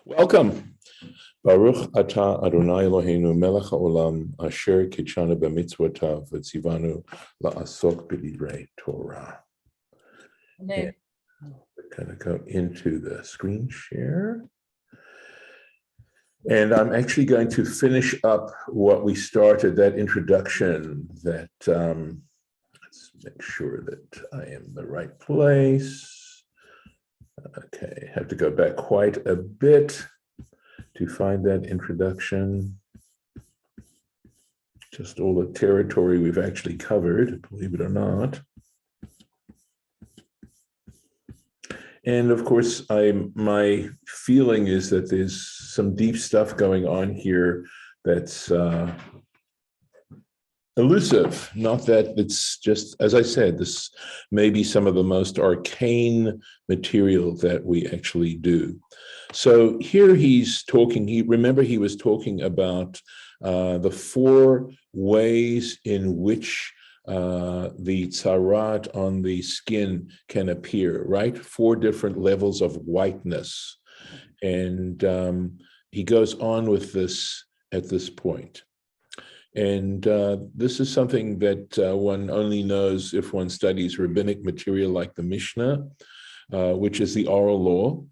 Welcome. Baruch atah Adonai Eloheinu melech haolam asher kitshanu b'mitzvotav v'tzivanu la'asok b'divrei Torah. We're going to go into the screen share. And I'm actually going to finish up what we started, that introduction that, let's make sure that I am in the right place. Okay, have to go back quite a bit to find that introduction. Just all the territory we've actually covered, believe it or not. And of course, my feeling is that there's some deep stuff going on here that's elusive. Not that it's just, as I said, this may be some of the most arcane material that we actually do. So here he's talking, remember he was talking about the four ways in which the Tazra'at on the skin can appear, right? Four different levels of whiteness. And he goes on with this at this point. And this is something that one only knows if one studies rabbinic material like the Mishnah, which is the oral law.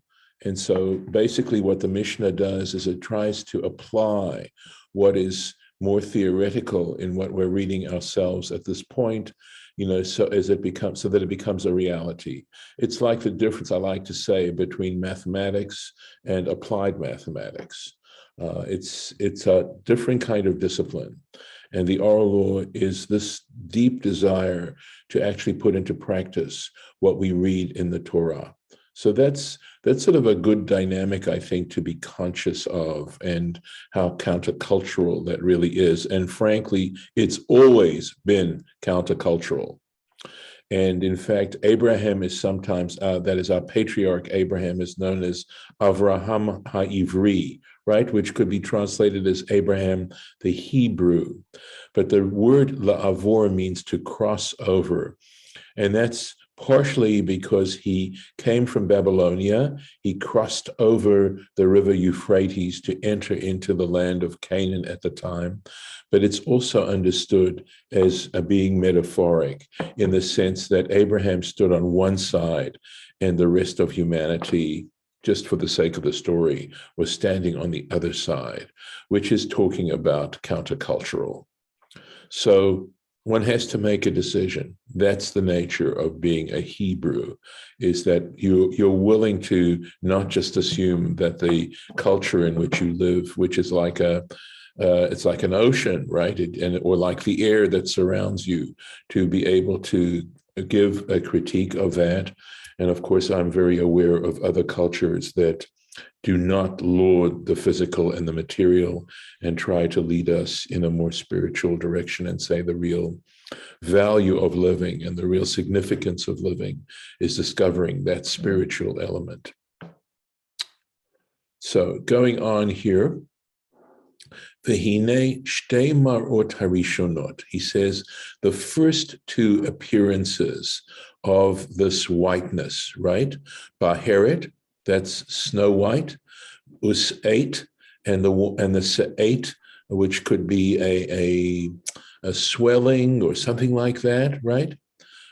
And so basically what the Mishnah does is it tries to apply what is more theoretical in what we're reading ourselves at this point, so that it becomes a reality. It's like the difference, I like to say, between mathematics and applied mathematics. It's a different kind of discipline. And the oral law is this deep desire to actually put into practice what we read in the Torah. So that's sort of a good dynamic, I think, to be conscious of, and how countercultural that really is. And frankly, it's always been countercultural. And in fact, Abraham is sometimes, that is our patriarch, Abraham is known as Avraham HaIvri, right? Which could be translated as Abraham the Hebrew. But the word la'avor means to cross over. And that's partially because he came from Babylonia, he crossed over the river Euphrates to enter into the land of Canaan at the time, but it's also understood as being metaphoric in the sense that Abraham stood on one side and the rest of humanity, just for the sake of the story, was standing on the other side, which is talking about countercultural. So one has to make a decision. That's the nature of being a Hebrew, is that you're willing to not just assume that the culture in which you live, which is like it's like an ocean, right? Or like the air that surrounds you, to be able to give a critique of that. And of course, I'm very aware of other cultures that do not laud the physical and the material and try to lead us in a more spiritual direction and say the real value of living and the real significance of living is discovering that spiritual element. So going on here, V'hinei shtei marot harishonot. He says the first two appearances of this whiteness, right? Baheret, that's Snow White, Us-8, and the Se-8, which could be a swelling or something like that, right?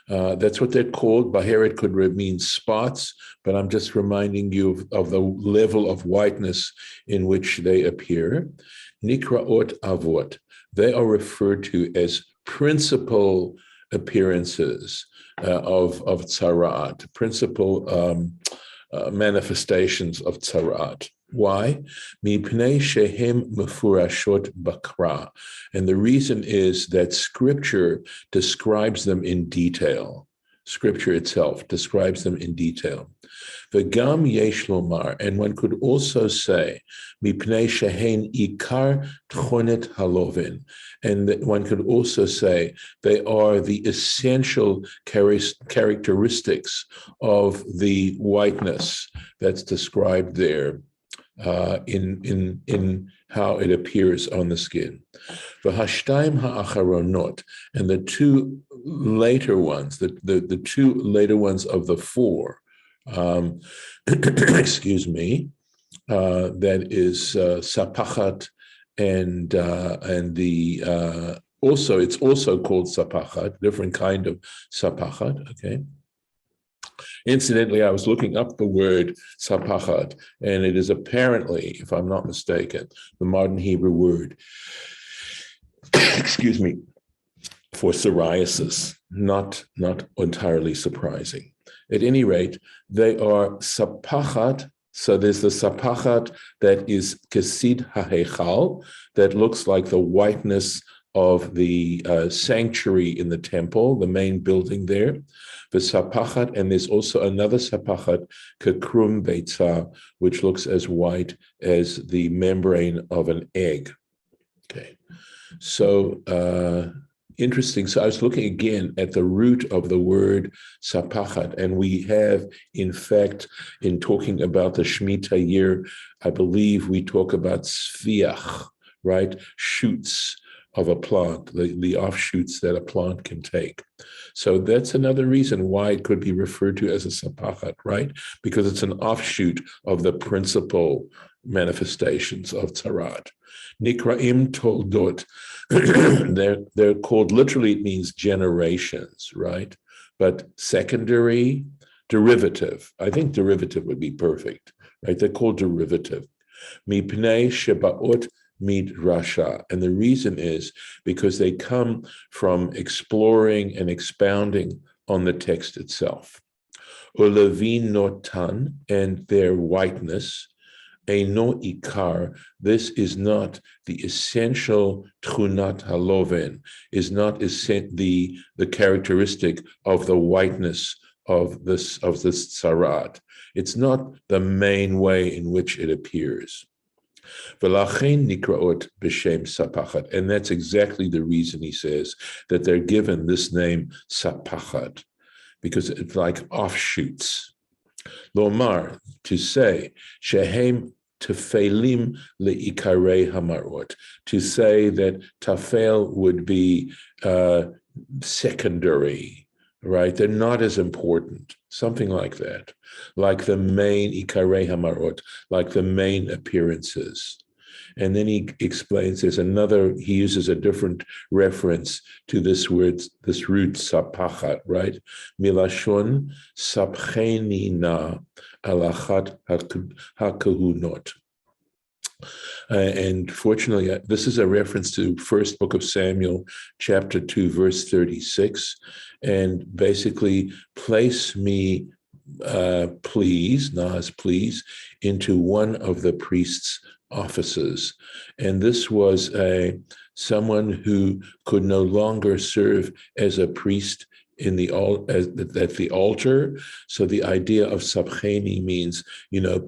That's what they're called. Baheret could mean spots, but I'm just reminding you of the level of whiteness in which they appear. Nikraot avot, they are referred to as principal appearances of Tazra'at, principal manifestations of Tazra'at. Why? Mipnei shehem mefurashot bakra. And the reason is that Scripture describes them in detail. Scripture itself describes them in detail. V'gam yesh lomar, and one could also say, mipnei shehen ikar tchonet halovin, and one could also say they are the essential characteristics of the whiteness that's described there in how it appears on the skin. V'hashtayim ha'acharonot, and the two later ones, the two later ones of the four, excuse me, that is sapachat, and the also it's also called sapachat, different kind of sapachat. Okay. Incidentally, I was looking up the word sapachat, and it is apparently, if I'm not mistaken, the modern Hebrew word, excuse me, for psoriasis. Not entirely surprising. At any rate, they are sapachat. So there's the sapachat that is kesid hahechal, that looks like the whiteness of the sanctuary in the temple, the main building there. The sapachat, and there's also another sapachat, kekrum beitza, which looks as white as the membrane of an egg. Okay, so interesting. So I was looking again at the root of the word sapachat, and we have, in fact, in talking about the Shemitah year, I believe we talk about sviach, right? Shoots of a plant, the offshoots that a plant can take. So that's another reason why it could be referred to as a sapachat, right? Because it's an offshoot of the principal manifestations of Tazra'at. Nikraim toldot, they're called, literally it means generations, right? But secondary, derivative. I think derivative would be perfect, right? They're called derivative. Mipnei shebaot midrasha. And the reason is because they come from exploring and expounding on the text itself. Ulevin notan, and their whiteness. Eino ikar, this is not the essential tchunat haloven, is not the characteristic of the whiteness of this Tazra'at. It's not the main way in which it appears. V'lachein nikraot b'shem sapachat, and that's exactly the reason he says that they're given this name sapachat, because it's like offshoots. Lomar, to say, shehem tefelim le'ikarei hamarot, to say that tafel would be secondary, right? They're not as important, something like that, like the main ikarei hamarot, like the main appearances. And then he explains he uses a different reference to this word, this root sapachat, right? Milashon sapchenina alachat hakahunot. And fortunately, this is a reference to First Book of Samuel, chapter 2, verse 36. And basically, place me, please, Naz, please, into one of the priest's offices. And this was someone who could no longer serve as a priest at the altar. So the idea of sabcheni means,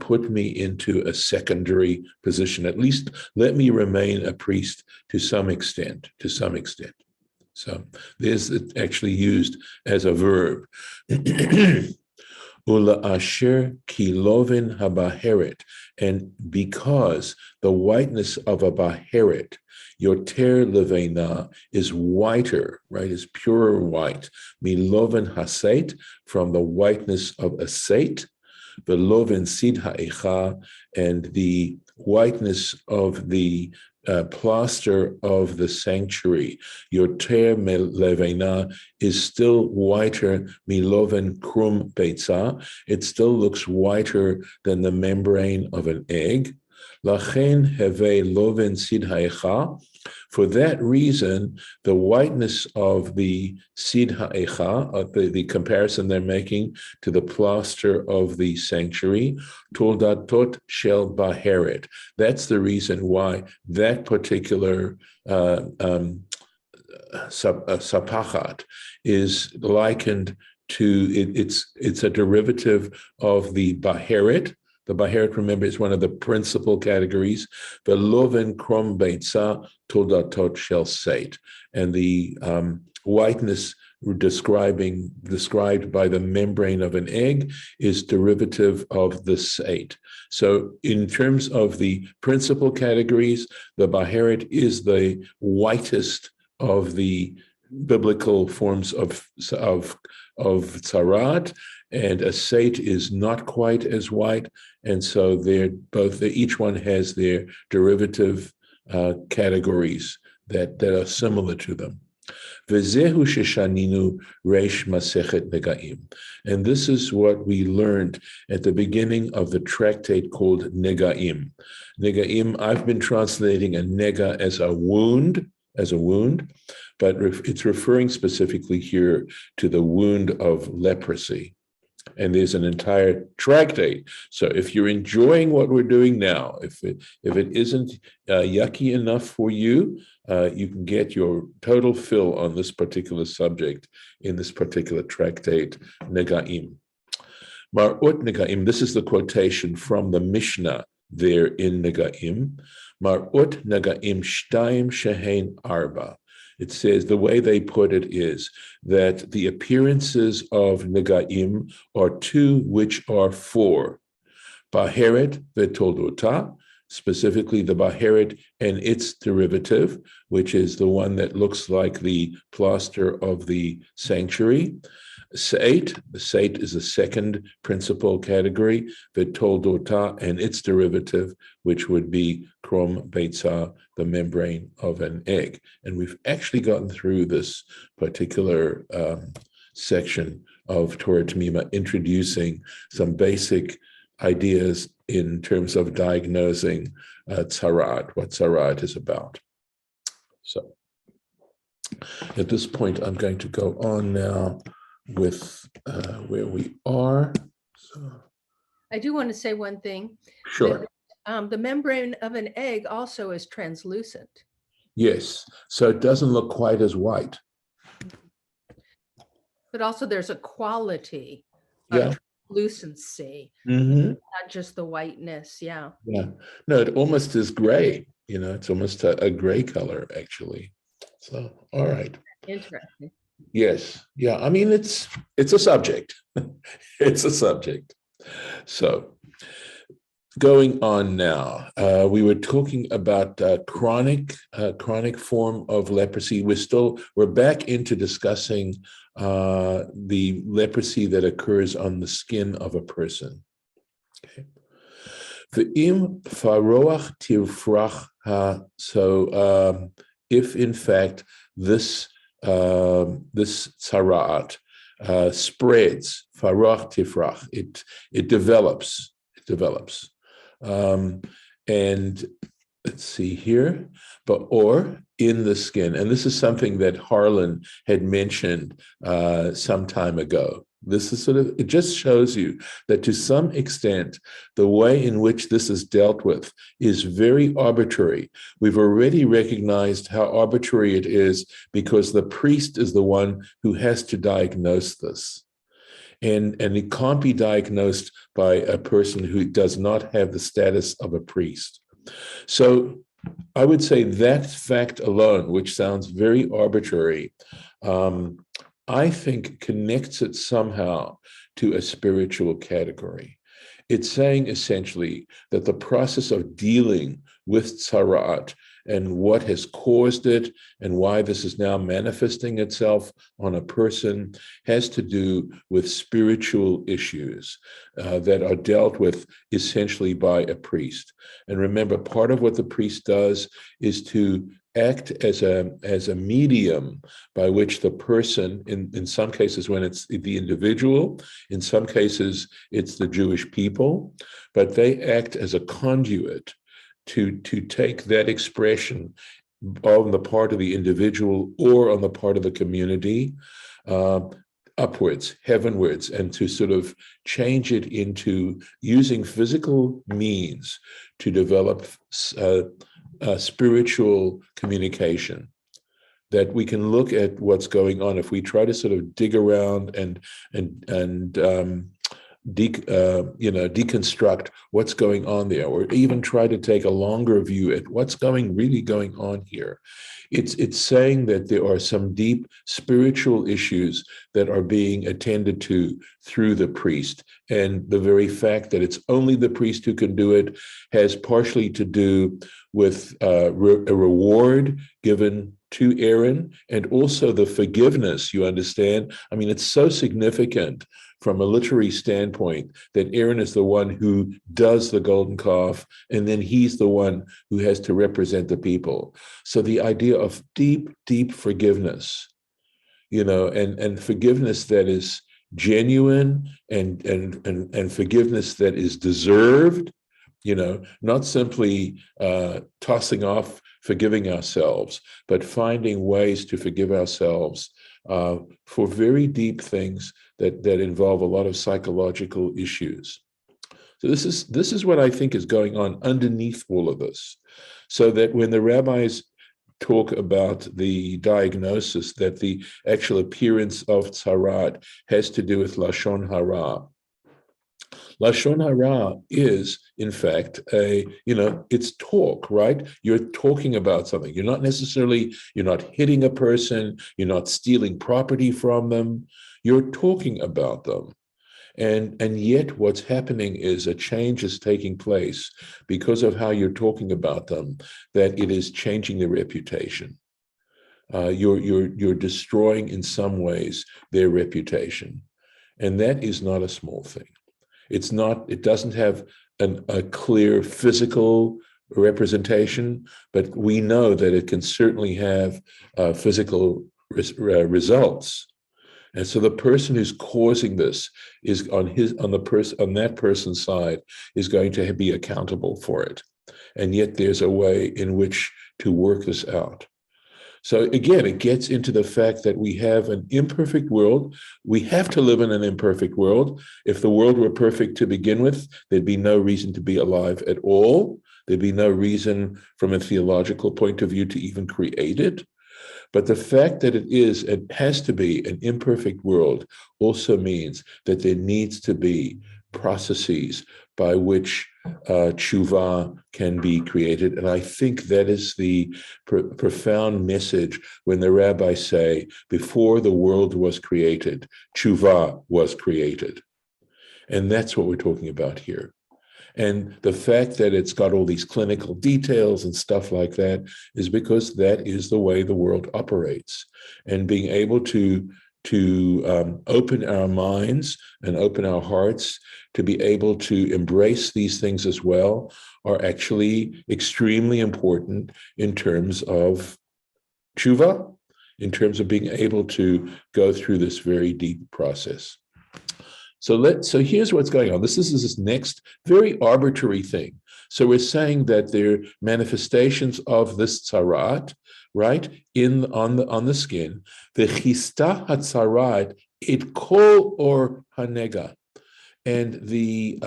put me into a secondary position. At least let me remain a priest to some extent. So there's actually used as a verb. Ula asher kilovin habaheret, and because the whiteness of a baheret, yoter levena, is whiter, right, is purer white, milovin haseit, from the whiteness of a seit, velovin sid ha'echa, and the whiteness of the plaster of the sanctuary, yoter levena, is still whiter, miloven krum beitza, it still looks whiter than the membrane of an egg. Lachen heve loven sid ha'echa, for that reason, the whiteness of the sid ha'echa, the comparison they're making to the plaster of the sanctuary, toldatot shel baheret. That's the reason why that particular sapachat is likened to, it's a derivative of the baheret. The baheret, remember, is one of the principal categories. The loven krom beitza toldatot shel seit, and the whiteness described by the membrane of an egg is derivative of the seit. So, in terms of the principal categories, the baheret is the whitest of the biblical forms of Tazra'at, and a sate is not quite as white, and so each one has their derivative categories that are similar to them. V'zehu sheshaninu reish masechet negaim, and this is what we learned at the beginning of the tractate called Negaim. Negaim, I've been translating a nega as a wound, but it's referring specifically here to the wound of leprosy. And there's an entire tractate. So if you're enjoying what we're doing now, if it isn't yucky enough for you, you can get your total fill on this particular subject in this particular tractate, Negaim. Mar'ut Negaim, this is the quotation from the Mishnah there in Negaim. Mar'ut Negaim Shtaim Shehein Arba. It says, the way they put it is that the appearances of Negaim are two which are four. Baheret vetoldota, specifically the Baheret and its derivative, which is the one that looks like the plaster of the sanctuary. Sate, the sate is the second principal category, vetoldota and its derivative, which would be krom beitza, the membrane of an egg. And we've actually gotten through this particular section of Torah Temimah, introducing some basic ideas in terms of diagnosing Tazra'at, what Tazra'at is about. So at this point, I'm going to go on now with where we are. So. I do want to say one thing. Sure. The membrane of an egg also is translucent. Yes, so it doesn't look quite as white. But also there's a quality of translucency, not just the whiteness. Yeah. Yeah. No, it almost is gray. It's almost a gray color, actually. So, all right. Interesting. Yes. Yeah. I mean, it's a subject. It's a subject. So going on now, we were talking about chronic form of leprosy. We're back into discussing the leprosy that occurs on the skin of a person. Okay. V'im faroach tifrach ha. So if in fact this Tazra'at spreads, farach tifrach, it develops. And let's see here, or in the skin. And this is something that Harlan had mentioned some time ago. This is it just shows you that to some extent, the way in which this is dealt with is very arbitrary. We've already recognized how arbitrary it is because the priest is the one who has to diagnose this. And it can't be diagnosed by a person who does not have the status of a priest. So I would say that fact alone, which sounds very arbitrary, I think connects it somehow to a spiritual category. It's saying essentially that the process of dealing with Tazra'at and what has caused it and why this is now manifesting itself on a person has to do with spiritual issues that are dealt with essentially by a priest. And remember, part of what the priest does is to act as a medium by which the person, in some cases when it's the individual, in some cases it's the Jewish people, but they act as a conduit to take that expression on the part of the individual or on the part of the community upwards, heavenwards, and to sort of change it into using physical means to develop spiritual communication, that we can look at what's going on. If we try to sort of dig around and deconstruct what's going on there, or even try to take a longer view at what's really going on here, it's saying that there are some deep spiritual issues that are being attended to through the priest. And the very fact that it's only the priest who can do it has partially to do with a reward given to Aaron, and also the forgiveness, you understand? I mean, it's so significant from a literary standpoint that Aaron is the one who does the golden calf, and then he's the one who has to represent the people. So the idea of deep, deep forgiveness, and forgiveness that is genuine and forgiveness that is deserved, not simply tossing off forgiving ourselves, but finding ways to forgive ourselves for very deep things that involve a lot of psychological issues. So this is what I think is going on underneath all of this, so that when the rabbis talk about the diagnosis, that the actual appearance of Tazra'at has to do with Lashon Hara. Lashon Hara is, in fact, it's talk, right? You're talking about something. You're not hitting a person, you're not stealing property from them, you're talking about them. And yet what's happening is a change is taking place because of how you're talking about them, that it is changing their reputation. You're destroying in some ways their reputation. And that is not a small thing. It doesn't have a clear physical representation, but we know that it can certainly have physical results. And so the person who's causing this is on that person's side is going to be accountable for it. And yet there's a way in which to work this out. So again, it gets into the fact that we have an imperfect world. We have to live in an imperfect world. If the world were perfect to begin with, there'd be no reason to be alive at all. There'd be no reason from a theological point of view to even create it. But the fact that it has to be an imperfect world also means that there needs to be processes by which tshuva can be created. And I think that is the profound message when the rabbis say, before the world was created, tshuva was created. And that's what we're talking about here. And the fact that it's got all these clinical details and stuff like that is because that is the way the world operates. And being able to open our minds and open our hearts to be able to embrace these things as well are actually extremely important in terms of tshuva, in terms of being able to go through this very deep process. So here's what's going on. This is this next very arbitrary thing. So we're saying that there are manifestations of this Tazra'at, right, on the skin. The chista haTzara'at it kol or hanega, and the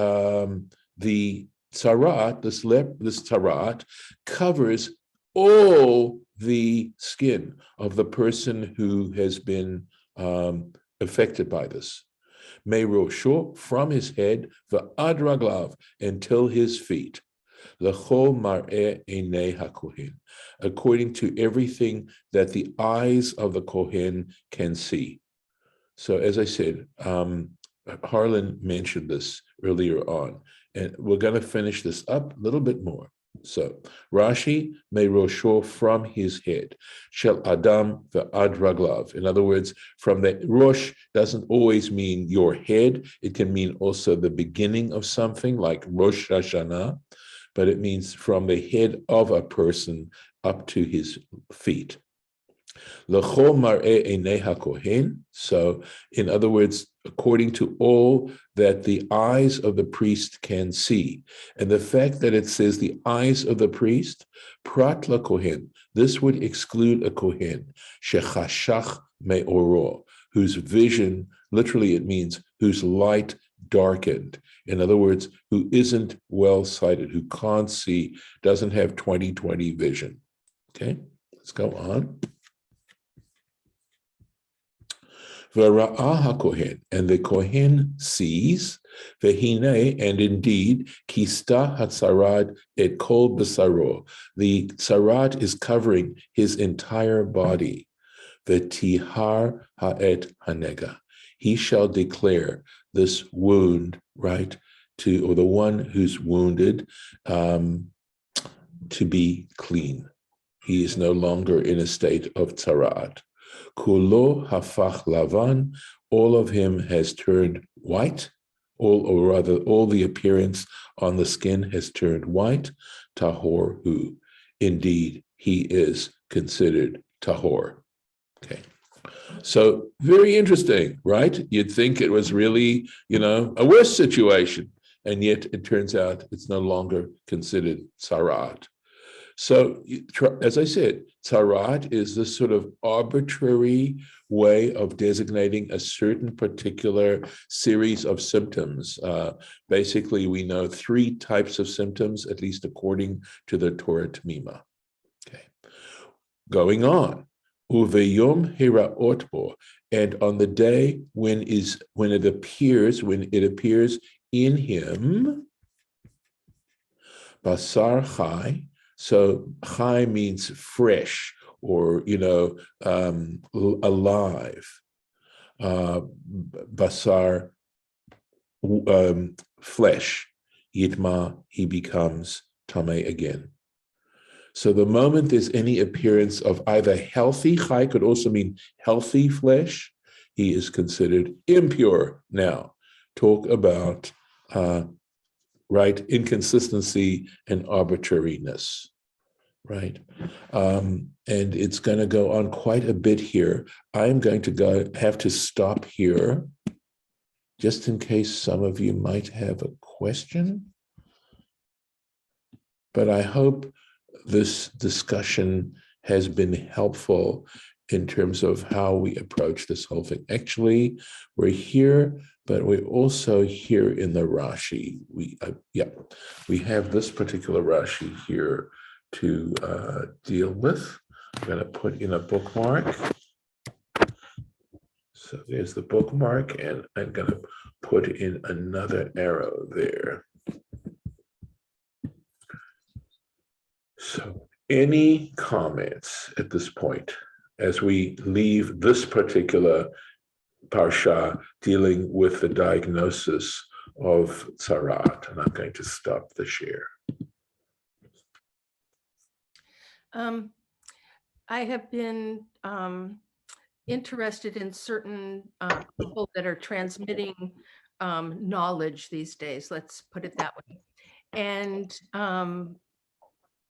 Tazra'at, this Tazra'at covers all the skin of the person who has been affected by this. Meirosho, from his head, v'ad raglav, until his feet. L'chol mar'eh einei hakohen, according to everything that the eyes of the kohen can see. So as I said, Harlan mentioned this earlier on, and we're going to finish this up a little bit more. So Rashi, meirosho, from his head, shel adam ve'ad raglav. In other words, from the rosh doesn't always mean your head. It can mean also the beginning of something like Rosh Hashanah, but it means from the head of a person up to his feet. L'chol mar'eh einei hakohen. So, in other words, according to all that the eyes of the priest can see. And the fact that it says the eyes of the priest, prat lakohen, this would exclude a kohen, shechashach me'oro, whose vision, literally it means whose light darkened. In other words, who isn't well-sighted, who can't see, doesn't have 20/20 vision. Okay, let's go on. V'ra'ah hakohen, and the kohen sees, v'hinei, and indeed, kista haTzara'at et kol b'saro. The Tazra'at is covering his entire body. V'tihar ha'et hanega. He shall declare this wound, right, or the one who's wounded, to be clean. He is no longer in a state of Tazra'at. Kulo hafach lavan, all of him has turned white, all the appearance on the skin has turned white. Tahor hu, indeed, he is considered tahor. Okay. So very interesting, right? You'd think it was really, a worse situation, and yet it turns out it's no longer considered Tazra'at. So, as I said, Tazra'at is this sort of arbitrary way of designating a certain particular series of symptoms. Basically, we know 3 types of symptoms, at least according to the Torah Temimah. Okay. Going on. Uveyom hiraot bo, and on the day when it appears in him, basar chai. So chai means fresh or alive. Basar, flesh. Yitma, he becomes tameh again. So the moment there's any appearance of either healthy, chai could also mean healthy flesh, he is considered impure. Now, talk about inconsistency and arbitrariness, right? And it's going to go on quite a bit here. I'm going to have to stop here, just in case some of you might have a question. But I hope this discussion has been helpful in terms of how we approach this whole thing. Actually, we're here, but we're also here in the Rashi. We have this particular Rashi here to deal with. I'm going to put in a bookmark. So there's the bookmark, and I'm going to put in another arrow there. So any comments at this point as we leave this particular Parsha dealing with the diagnosis of Tazra'at? And I'm going to stop the share. I have been interested in certain people that are transmitting knowledge these days, let's put it that way. And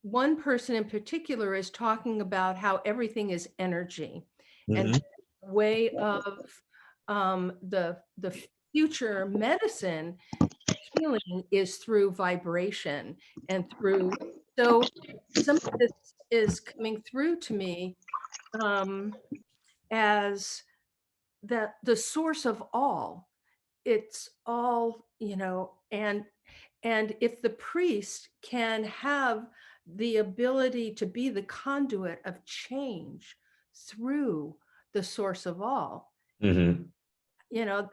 one person in particular is talking about how everything is energy, and the way of the future medicine healing is through vibration and through. So some of this is coming through to me as that the source of all. It's all, and if the priest can have the ability to be the conduit of change through the source of all,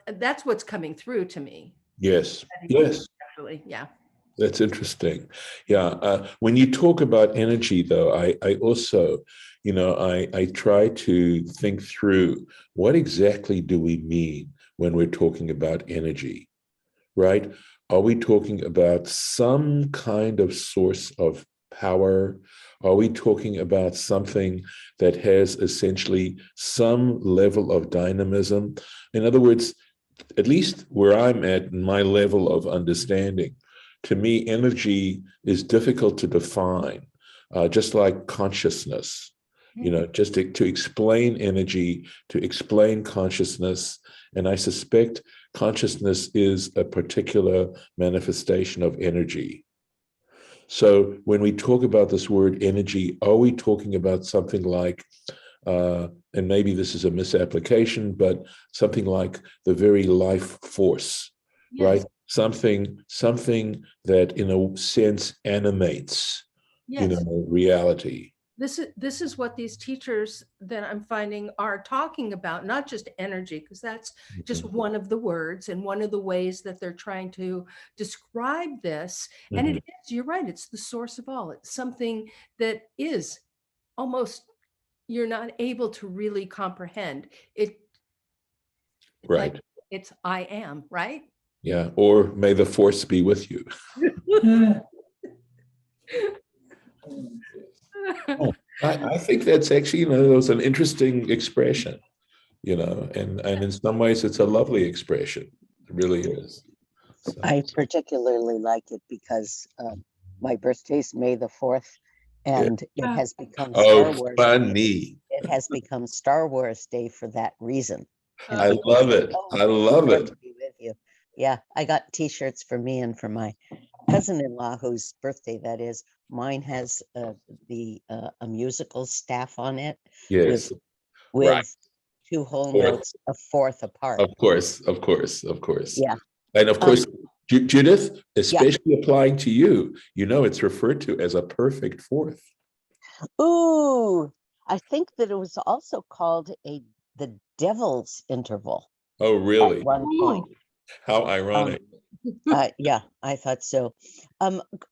that's what's coming through to me. Yes. Actually, yeah. That's interesting. Yeah. When you talk about energy, though, I also, I try to think through what exactly do we mean when we're talking about energy, right? Are we talking about some kind of source of power? Are we talking about something that has essentially some level of dynamism? In other words, at least where I'm at in my level of understanding, to me, energy is difficult to define, just like consciousness. Just to explain energy, to explain consciousness. And I suspect consciousness is a particular manifestation of energy. So when we talk about this word energy, are we talking about something like, and maybe this is a misapplication, but something like the very life force, right? Something that in a sense animates, reality. This is what these teachers that I'm finding are talking about, not just energy, because that's just one of the words and one of the ways that they're trying to describe this. And it is, you're right, it's the source of all. It's something that is almost, you're not able to really comprehend it. Right. it's I am, right? Yeah, or may the force be with you. Oh, I think that's actually, that was an interesting expression, and in some ways it's a lovely expression. It really is. So, I particularly like it because my birthday's May the 4th, and it has become Star Wars. Funny. It has become Star Wars Day for that reason. And I people love say, it. "Oh, I love glad it. to be with you." Yeah, I got T-shirts for me and for my cousin-in-law, whose birthday that is. Mine has a musical staff on it Yes, with right. two whole Fourth. notes, a fourth apart. Of course, of course, of course. Yeah. And of course, Judith, especially applying to you, it's referred to as a perfect fourth. Ooh, I think that it was also called the devil's interval Oh, really? at one point. How ironic. Yeah, I thought so.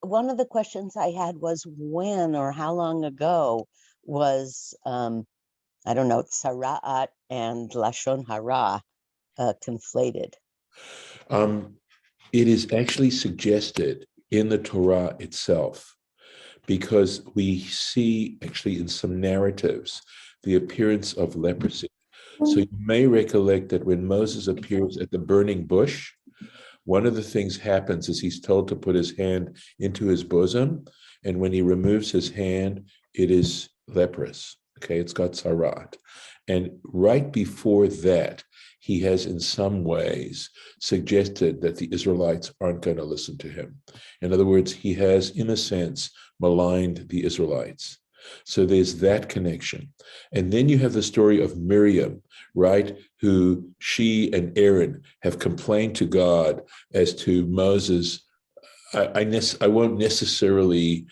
One of the questions I had was when or how long ago was I don't know, Tazra'at and Lashon Hara conflated. It is actually suggested in the Torah itself, because we see actually in some narratives the appearance of leprosy. So you may recollect that when Moses appears at the burning bush, one of the things happens is he's told to put his hand into his bosom, and when he removes his hand, it is leprous. Okay, it's got tzara'at. And right before that, he has in some ways suggested that the Israelites aren't going to listen to him. In other words, he has, in a sense, maligned the Israelites. So there's that connection. And then you have the story of Miriam, right, who she and Aaron have complained to God as to Moses. I won't necessarily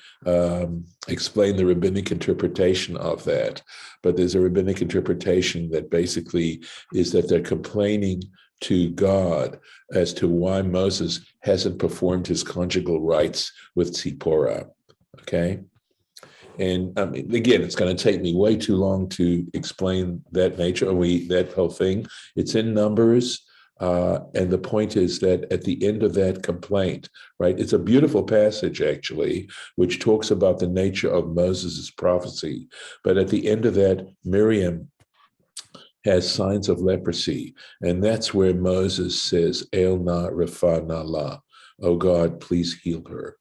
explain the rabbinic interpretation of that, but there's a rabbinic interpretation that basically is that they're complaining to God as to why Moses hasn't performed his conjugal rights with Tzipporah, okay? And again, it's going to take me way too long to explain that nature, that whole thing. It's in Numbers. And the point is that at the end of that complaint, right, it's a beautiful passage, actually, which talks about the nature of Moses' prophecy. But at the end of that, Miriam has signs of leprosy. And that's where Moses says, El na refa na la, oh God, please heal her.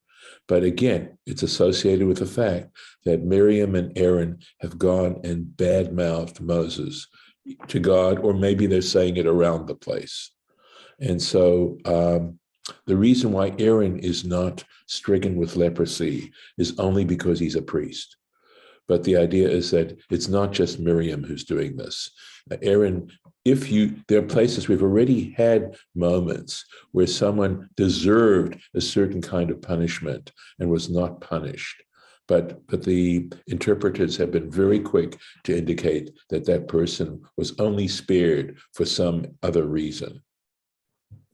But again, it's associated with the fact that Miriam and Aaron have gone and badmouthed Moses to God, or maybe they're saying it around the place. And so the reason why Aaron is not stricken with leprosy is only because he's a priest. But the idea is that it's not just Miriam who's doing this. Aaron, there are places we've already had moments where someone deserved a certain kind of punishment and was not punished. But the interpreters have been very quick to indicate that that person was only spared for some other reason.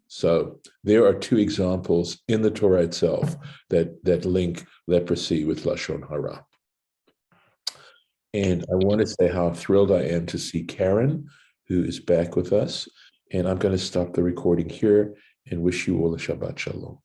So there are two examples in the Torah itself that link leprosy with Lashon Hara. And I want to say how thrilled I am to see Karen, who is back with us. And I'm going to stop the recording here and wish you all a Shabbat Shalom.